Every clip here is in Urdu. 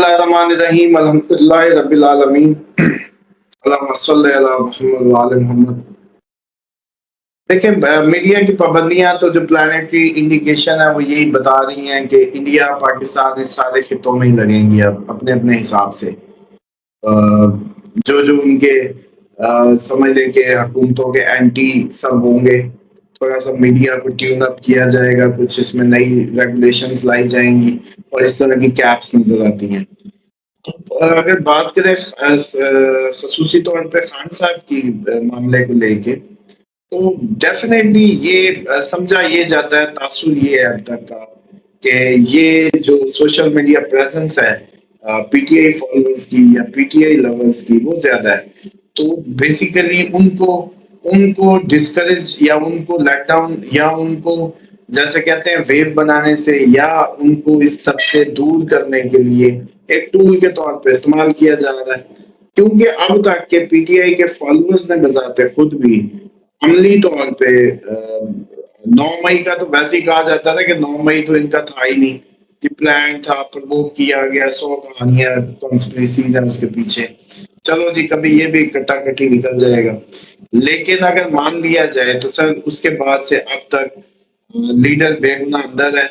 اللہ الرحمن الرحیم الحمدللہ رب العالمین اللہم صلی علی محمد وعلی محمد۔ دیکھیں میڈیا کی پابندیاں تو جو پلانیٹری انڈیکیشن ہے وہ یہی بتا رہی ہیں کہ انڈیا پاکستان اس سارے خطوں میں ہی لگیں گی اب اپنے اپنے حساب سے، جو ان کے سمجھ لیں کہ حکومتوں کے اینٹی سب ہوں گے، تھوڑا سا میڈیا کو ٹیون اپ کیا جائے گا، کچھ اس میں نئی ریگولیشنز لائی جائیں گی اور اس طرح کی کیپس نظر آتی ہیں۔ اگر بات کریں خصوصی طور پہ خان صاحب کی معاملے کو لے کے، تو ڈیفینیٹلی یہ سمجھا یہ جاتا ہے، تاثر یہ ہے اب تک کا کہ یہ جو سوشل میڈیا پریزنس ہے پی ٹی آئی فالوورز کی یا پی ٹی آئی لورز کی وہ زیادہ ہے، تو بیسیکلی ان کو ڈسکریج یا ان کو لیٹ ڈاؤن یا ان کو جیسے کہتے ہیں ویو بنانے سے یا ان کو اس سب سے دور کرنے کے لیے ایک ٹول کے طور پہ استعمال کیا جا رہا ہے، کیونکہ اب تک کے پی ٹی آئی کے فالوورز نے بذات خود بھی عملی طور پہ 9 مئی کا تو ویسے ہی کہا جاتا تھا کہ 9 مئی تو ان کا تھا ہی نہیں، کہ پلان تھا، پرووک کیا گیا، 100 کہانیاں کنسپریسیز ہیں اس کے پیچھے، چلو جی کبھی یہ بھی کٹا کٹی نکل جائے گا۔ لیکن اگر مان لیا جائے تو سر اس کے بعد سے اب تک لیڈر بے گناہ اندر ہے،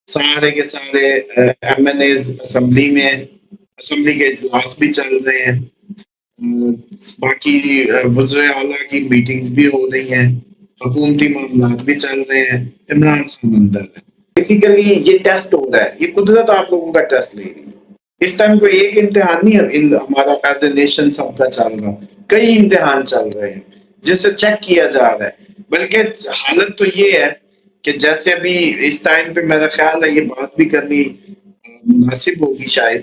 سارے کے سارے ایم این ایز اسمبلی میں، اسمبلی کے اجلاس بھی چل رہے ہیں، باقی وزراء اعلیٰ کی میٹنگز بھی ہو رہی ہیں، حکومتی معاملات بھی چل رہے ہیں، عمران خان اندر ہے۔ بیسیکلی یہ ٹیسٹ ہو رہا ہے، یہ قدرت آپ لوگوں کا ٹیسٹ لے رہی ہے۔ اس ٹائم کوئی ایک امتحان نہیں ہے ہمارا ایز اے نیشن سب کا چل رہا، کئی امتحان چل رہے ہیں جس سے چیک کیا جا رہا ہے، بلکہ حالت تو یہ ہے کہ جیسے ابھی اس ٹائم پہ میرا خیال ہے یہ بات بھی کرنی مناسب ہوگی شاید،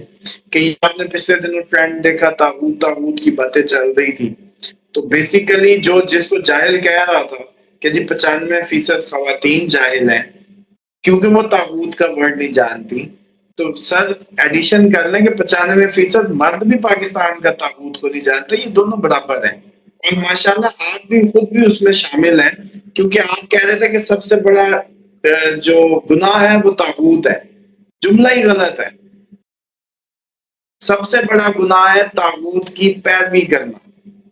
کہ آپ نے پچھلے دنوں ٹرینڈ دیکھا، تاغوت کی باتیں چل رہی تھی، تو بیسیکلی جس کو جاہل کہہ رہا تھا کہ جی 95% خواتین جاہل ہیں کیونکہ وہ تاغوت کا ورڈ نہیں جانتی، تو سر ایڈیشن کر لیں کہ 95% مرد بھی پاکستان کا تاغوت کو نہیں جانتے، یہ دونوں برابر ہیں، اور ماشاءاللہ آپ بھی خود بھی اس میں شامل ہیں، کیونکہ آپ کہہ رہے تھے کہ سب سے بڑا جو گناہ ہے وہ تاغوت ہے، جملہ ہی غلط ہے، سب سے بڑا گناہ ہے تاغوت کی پیروی کرنا،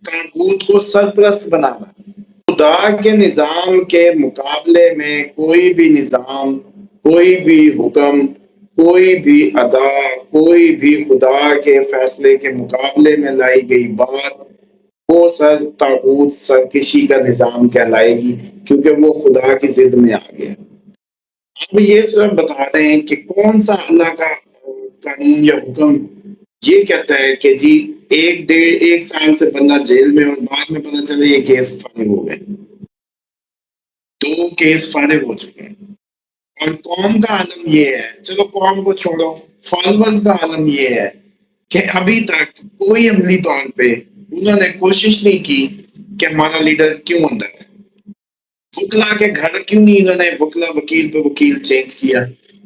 تاغوت کو سرپرست بنانا۔ خدا کے نظام کے مقابلے میں کوئی بھی نظام، کوئی بھی حکم، کوئی بھی ادا، کوئی بھی خدا کے فیصلے کے مقابلے میں لائی گئی بات وہ سر تاغوت سرکشی کا نظام کہلائے گی، کیونکہ وہ خدا کی ضد میں آ گیا۔ اب یہ سب بتا رہے ہیں کہ کون سا اللہ کا قانون یا حکم یہ کہتا ہے کہ جی ایک سال سے بندہ جیل میں اور بعد میں پتہ چلے یہ کیس فارغ ہو گئے، 2 کیس فارغ ہو چکے ہیں، اور قوم کا عالم یہ ہے، چلو قوم کو چھوڑو، فالوورز کا عالم یہ ہے کہ ابھی تک کوئی عملی طور پہ انہوں نے کوشش نہیں کی کہ ہمارا لیڈر کیوں اندر ہے، وکلا کے گھر کیوں نہیں انہوں نے وکیل پہ وکیل چینج کیا،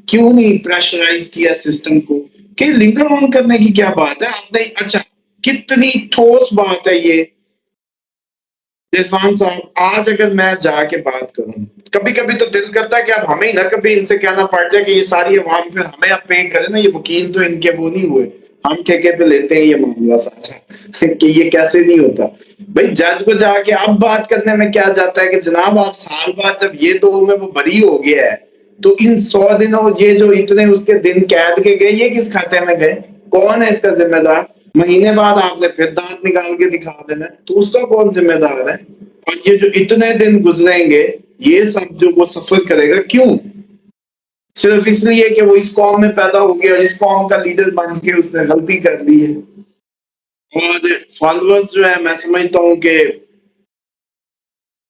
کیوں نہیں پریشرائز کیا سسٹم کو کہ لنگر آن کرنے کی کیا بات ہے، آپ نے اچھا کتنی ٹھوس بات ہے یہ رضوان صاحب، آج اگر میں جا کے بات کروں، کبھی کبھی تو دل کرتا ہے کہ اب ہمیں نہ کبھی ان سے کہنا پڑ جائے کہ یہ ساری عوام پھر ہمیں اب پے کرے نا، یہ وکیل تو ان کے وہ نہیں ہوئے، ہم ٹھیکے پہ لیتے ہیں یہ معاملہ سارا کہ یہ کیسے نہیں ہوتا۔ بھائی جج کو جا کے اب بات کرنے میں کیا جاتا ہے کہ جناب آپ سال بعد جب یہ 2 میں وہ بری ہو گیا ہے تو ان 100 دنوں یہ جو اتنے اس کے دن قید کے گئے یہ کس کھاتے میں گئے، کون ہے اس کا ذمہ دار؟ مہینے بعد آپ نے پھر دانت نکال کے دکھا دینا تو اس کا کون ذمہ دار ہے؟ اور یہ جو اتنے دن گزریں گے یہ سب جو وہ سفر کرے گا کیوں؟ صرف اس لیے کہ وہ اس قوم میں پیدا ہو گیا اور اس قوم کا لیڈر بن کے اس نے غلطی کر لی ہے۔ اور فالوورز جو ہے میں سمجھتا ہوں کہ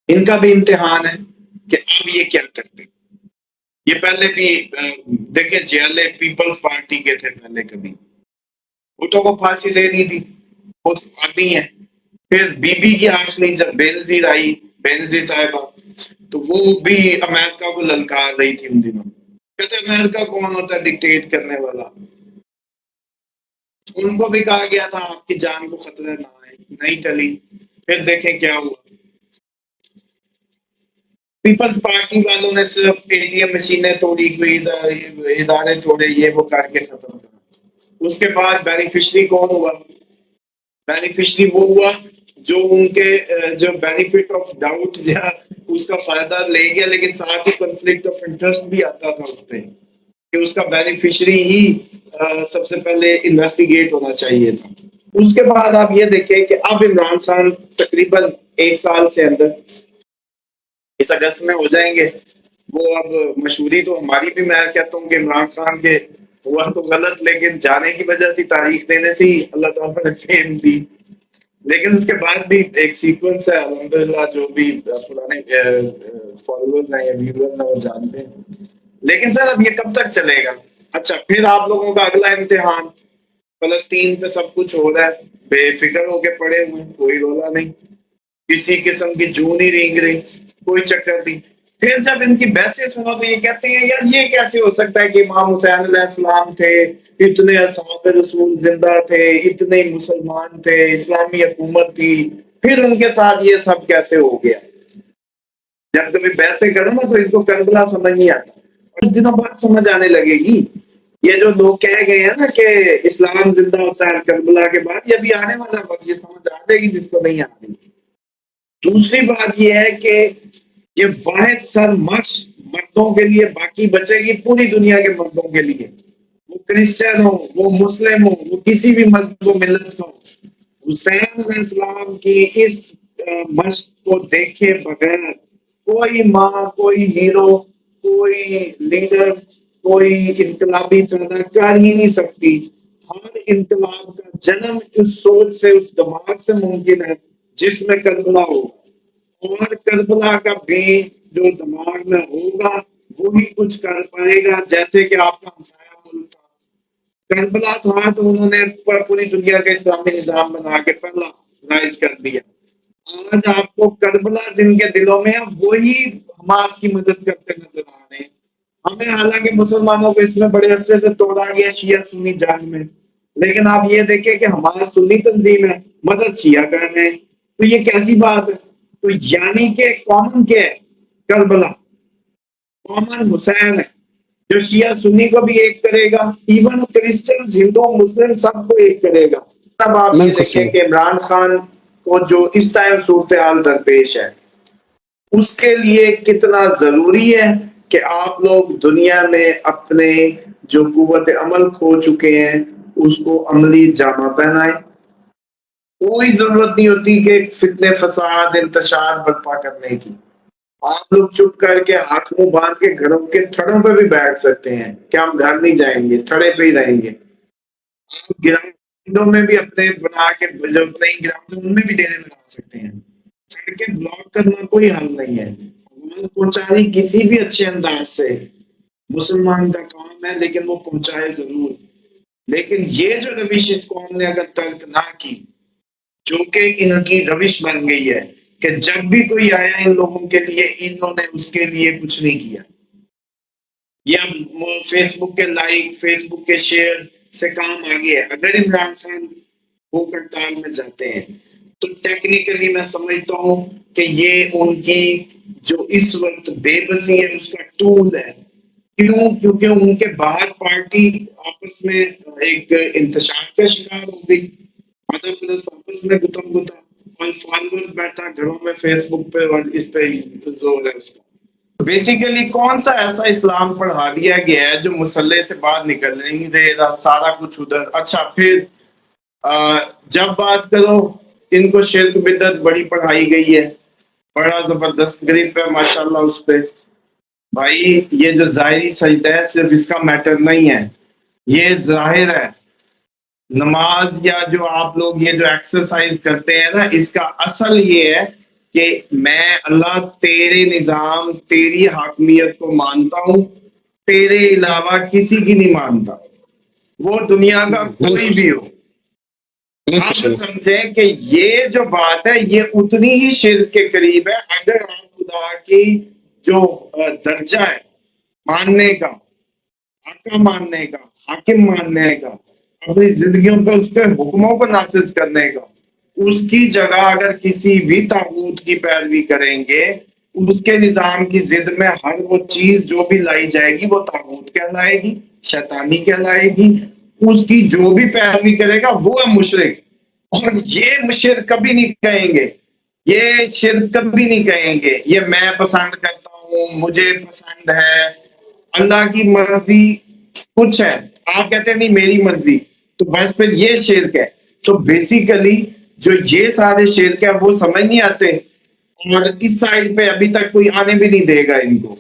ان کا بھی امتحان ہے کہ اب یہ کیا کرتے ہیں۔ یہ پہلے بھی دیکھیں جیلے پیپلز پارٹی کے تھے پہلے، کبھی بھٹو کو پھانسی دے دی تھی، وہ آتی ہیں، پھر بی بی کی آخری جب بے نظیر آئی، بے نظیر صاحبہ، تو وہ بھی امریکہ کو للکار رہی تھی ان دنوں، کہتے امریکہ کون ہوتا ہے ڈکٹیٹ کرنے والا، ان کو بھی کہا گیا تھا آپ کی جان کو خطرہ نہ آئے، نہیں ٹلی، پھر دیکھیں کیا ہوا، پیپلز پارٹی والوں نے صرف اے ٹی ایم مشینیں توڑی، کوئی ادارے توڑے، یہ وہ کر کے ختم کرا۔ اس کے بعد بینیفیشری کون ہوا؟ بینیفیشری وہ ہوا جو ان کے جو بینیفٹ آف ڈاؤٹ یا اس کا فائدہ لے گیا، لیکن ساتھ ہی کنفلکٹ آف انٹرسٹ بھی آتا تھا اس پہ کہ اس کا بینیفیشری ہی سب سے پہلے انویسٹیگیٹ ہونا چاہیے تھا۔ اس کے بعد آپ یہ دیکھیں کہ اب عمران خان تقریباً 1 سال سے اندر اس اگست میں ہو جائیں گے وہ۔ اب مشہوری تو ہماری بھی، میں کہتا ہوں کہ عمران خان کے ہوا تو غلط، لیکن جانے کی وجہ سے تاریخ دینے سے ہی اللہ تعالیٰ نے فیم دی، لیکن اس کے بعد بھی ایک سیکوینس ہے الحمدللہ، جو بھی پرانے فالوورز ہیں یا ویورز ہیں وہ جانتے ہیں۔ لیکن سر اب یہ کب تک چلے گا؟ اچھا، پھر آپ لوگوں کا اگلا امتحان، فلسطین پہ سب کچھ ہو رہا ہے، بے فکر ہو کے پڑے ہوئے، کوئی رولا نہیں، کسی قسم کی جو نہیں رینگ رہی، کوئی چکر نہیں۔ پھر جب ان کی بحثیں سنو تو یہ کہتے ہیں یار یہ کیسے ہو سکتا ہے کہ امام حسین علیہ السلام تھے، اتنے اصحاب رسول زندہ تھے، اتنے مسلمان تھے، اسلامی حکومت تھی، پھر ان کے ساتھ یہ سب کیسے ہو گیا؟ جب کبھی بحثیں کرو نا تو ان کو کربلا سمجھ نہیں آتا، کچھ دنوں بعد سمجھ آنے لگے گی۔ یہ جو لوگ کہہ گئے ہیں نا کہ اسلام زندہ ہوتا ہے کربلا کے بعد، یہ بھی آنے والا وقت یہ سمجھ آ جائے گی جس کو نہیں آتی۔ دوسری بات یہ ہے کہ یہ واحد سر مشق مردوں کے لیے باقی بچے گی پوری دنیا کے مردوں کے لیے، وہ کرسچن ہو، وہ مسلم ہو، وہ کسی بھی مذہب و ملت کا ہو، حسین علیہ السلام کی اس مشق کو دیکھے بغیر کوئی ماں، کوئی ہیرو، کوئی لیڈر، کوئی انقلابی پیدا کر ہی نہیں سکتی۔ ہر انقلاب کا جنم اس سوچ سے، اس دماغ سے ممکن ہے جس میں کربلا ہو، اور کربلا کا بھی جو دماغ میں ہوگا وہی کچھ کر پائے گا۔ جیسے کہ آپ کا ہمسایہ ملک تھا، کربلا تھا تو انہوں نے پوری دنیا کا اسلامی نظام بنا کے پہلا رائج کر دیا۔ آج آپ کو کربلا جن کے دلوں میں ہے وہی حماس کی مدد کرتے نظر آ رہے ہیں۔ ہمیں حالانکہ مسلمانوں کو اس میں بڑے عرصے سے توڑا گیا شیعہ سنی جنگ میں، لیکن آپ یہ دیکھیں کہ حماس سنی تنظیم ہے، مدد شیعہ کر رہے ہیں، تو یہ کیسی بات ہے؟ تو یعنی کہ کامن کیا ہے؟ کربلا کامن حسین ہے جو شیعہ سنی کو بھی ایک کرے گا، ایون کرسچن، ہندو، مسلم سب کو ایک کرے گا۔ تب آپ یہ بالکل دیکھیں صحیح. کہ عمران خان کو جو اس ٹائم صورتحال درپیش ہے اس کے لیے کتنا ضروری ہے کہ آپ لوگ دنیا میں اپنے جو قوت عمل کھو چکے ہیں اس کو عملی جامہ پہنائیں۔ کوئی ضرورت نہیں ہوتی کہ فتنے فساد انتشار برپا کرنے کی، آپ لوگ چپ کر کے ہاتھ منہ باندھ کے گھروں کے تھڑوں پہ بھی بیٹھ سکتے ہیں کہ ہم گھر نہیں جائیں گے، تھڑے پہ ہی رہیں گے۔ آپ گراؤنڈوں میں بھی اپنے بنا کے جو نہیں گراؤنڈ ان میں بھی ڈیرے لگا سکتے ہیں۔ سڑکیں بلاک کرنا کوئی حل نہیں ہے، آواز پہنچانی کسی بھی اچھے انداز سے مسلمان کا کام ہے، لیکن وہ پہنچائے ضرور۔ لیکن یہ جو روش اس قوم نے اگر ترک نہ کی، جو کہ ان کی روش بن گئی ہے کہ جب بھی کوئی آیا ان لوگوں کے لیے انہوں نے اس کے لیے کچھ نہیں کیا، یا فیس بک کے لائک، فیس بک کے شیئر سے کام آگے ہے۔ اگر عمران خان وہ ہڑتال میں جاتے ہیں تو ٹیکنیکلی میں سمجھتا ہوں کہ یہ ان کی جو اس وقت بے بسی ہے اس کا ٹول ہے۔ کیوں؟ کیونکہ ان کے باہر پارٹی آپس میں ایک انتشار کا شکار ہو گئی، آدھا پلس آپس میں گتم گتا، اور فالوورز بیٹھا گھروں میں فیس بک پہ اور اس پہ زور ہے اس کا۔ بیسیکلی کون سا ایسا اسلام پڑھا دیا گیا ہے جو مسلح سے باہر نکل نہیں دے رہا، سارا کچھ ادھر۔ اچھا پھر جب بات کرو ان کو شرک بدعت بڑی پڑھائی گئی ہے، بڑا زبردست گریپ ہے ماشاءاللہ اس پہ۔ بھائی یہ جو ظاہری سجدہ ہے صرف اس کا میٹر نہیں ہے، یہ ظاہر ہے۔ نماز یا جو آپ لوگ یہ جو ایکسرسائز کرتے ہیں نا، اس کا اصل یہ ہے کہ میں اللہ تیرے نظام، تیری حاکمیت کو مانتا ہوں، تیرے علاوہ کسی کی نہیں مانتا، وہ دنیا کا کوئی بھی ہو۔ آپ سمجھیں کہ یہ جو بات ہے یہ اتنی ہی شرک کے قریب ہے اگر آپ خدا کی جو درجہ ہے ماننے کا، آقا ماننے کا، حاکم ماننے کا، اپنی زندگیوں پہ اس کے حکموں کو نافذ کرنے کا، اس کی جگہ اگر کسی بھی طاغوت کی پیروی کریں گے، اس کے نظام کی ضد میں ہر وہ چیز جو بھی لائی جائے گی وہ طاغوت کہلائے گی، شیطانی کہلائے گی، اس کی جو بھی پیروی کرے گا وہ ہے مشرک. اور یہ شرک کبھی نہیں کہیں گے, یہ شرک کبھی نہیں کہیں گے یہ میں پسند کرتا ہوں, مجھے پسند ہے, اللہ کی مرضی کچھ ہے, آپ کہتے ہیں نہیں میری مرضی, تو بس پھر یہ شرک ہے. تو بیسیکلی جو یہ سارے شرک ہے وہ سمجھ نہیں آتے, اور اس سائڈ پہ ابھی تک کوئی آنے بھی نہیں دے گا ان کو,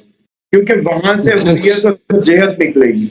کیونکہ وہاں سے حریت اور جہت نکلے گی.